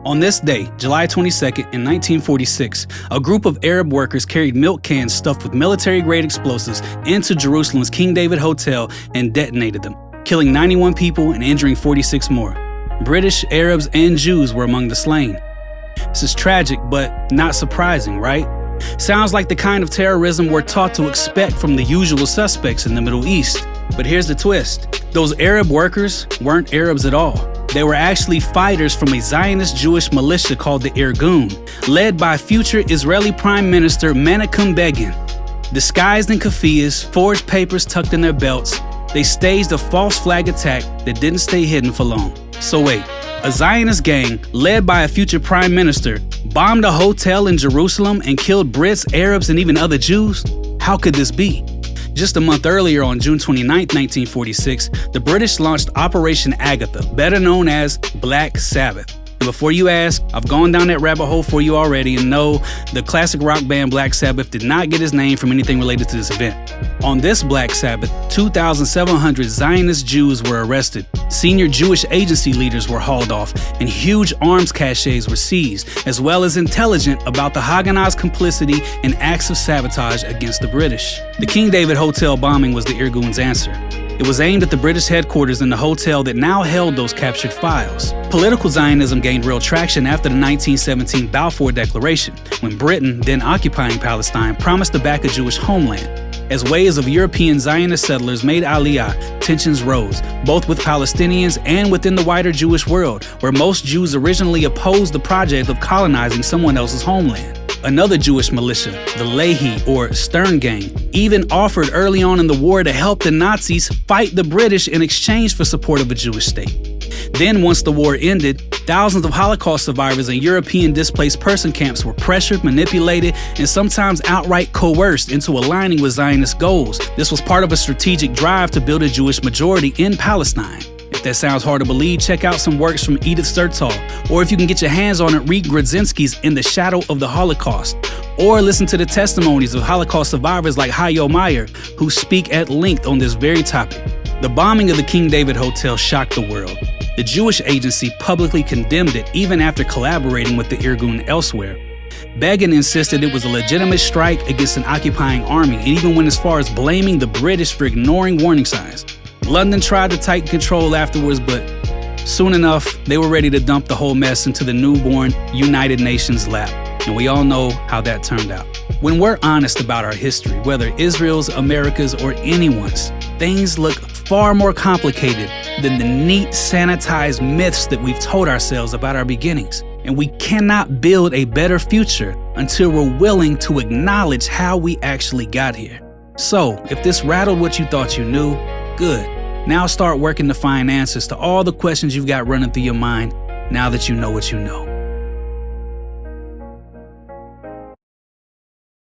On this day, July 22nd in 1946, a group of Arab workers carried milk cans stuffed with military-grade explosives into Jerusalem's King David Hotel and detonated them, killing 91 people and injuring 46 more. British, Arabs, and Jews were among the slain. This is tragic, but not surprising, right? Sounds like the kind of terrorism we're taught to expect from the usual suspects in the Middle East. But here's the twist. Those Arab workers weren't Arabs at all. They were actually fighters from a Zionist Jewish militia called the Irgun, led by future Israeli Prime Minister Menachem Begin. Disguised in keffiyehs, forged papers tucked in their belts, they staged a false flag attack that didn't stay hidden for long. So wait, a Zionist gang, led by a future prime minister, bombed a hotel in Jerusalem and killed Brits, Arabs, and even other Jews? How could this be? Just a month earlier, on June 29, 1946, the British launched Operation Agatha, better known as Black Sabbath. And before you ask, I've gone down that rabbit hole for you already, and no, the classic rock band Black Sabbath did not get its name from anything related to this event. On this Black Sabbath, 2,700 Zionist Jews were arrested, senior Jewish agency leaders were hauled off, and huge arms caches were seized, as well as intelligence about the Haganah's complicity in acts of sabotage against the British. The King David Hotel bombing was the Irgun's answer. It was aimed at the British headquarters in the hotel that now held those captured files. Political Zionism gained real traction after the 1917 Balfour Declaration, when Britain, then occupying Palestine, promised to back a Jewish homeland. As waves of European Zionist settlers made Aliyah, tensions rose, both with Palestinians and within the wider Jewish world, where most Jews originally opposed the project of colonizing someone else's homeland. Another Jewish militia, the Lehi or Stern Gang, even offered early on in the war to help the Nazis fight the British in exchange for support of a Jewish state. Then, once the war ended, thousands of Holocaust survivors in European displaced person camps were pressured, manipulated, and sometimes outright coerced into aligning with Zionist goals. This was part of a strategic drive to build a Jewish majority in Palestine. If that sounds hard to believe, check out some works from Edith Sertol, or if you can get your hands on it, read Grodzinski's In the Shadow of the Holocaust, or listen to the testimonies of Holocaust survivors like Hayo Meyer, who speak at length on this very topic. The bombing of the King David Hotel shocked the world. The Jewish agency publicly condemned it, even after collaborating with the Irgun elsewhere. Begin insisted it was a legitimate strike against an occupying army, and even went as far as blaming the British for ignoring warning signs. London tried to tighten control afterwards, but soon enough, they were ready to dump the whole mess into the newborn United Nations lap. And we all know how that turned out. When we're honest about our history, whether Israel's, America's, or anyone's, things look far more complicated than the neat, sanitized myths that we've told ourselves about our beginnings. And we cannot build a better future until we're willing to acknowledge how we actually got here. So, if this rattled what you thought you knew, good. Now start working to find answers to all the questions you've got running through your mind now that you know what you know.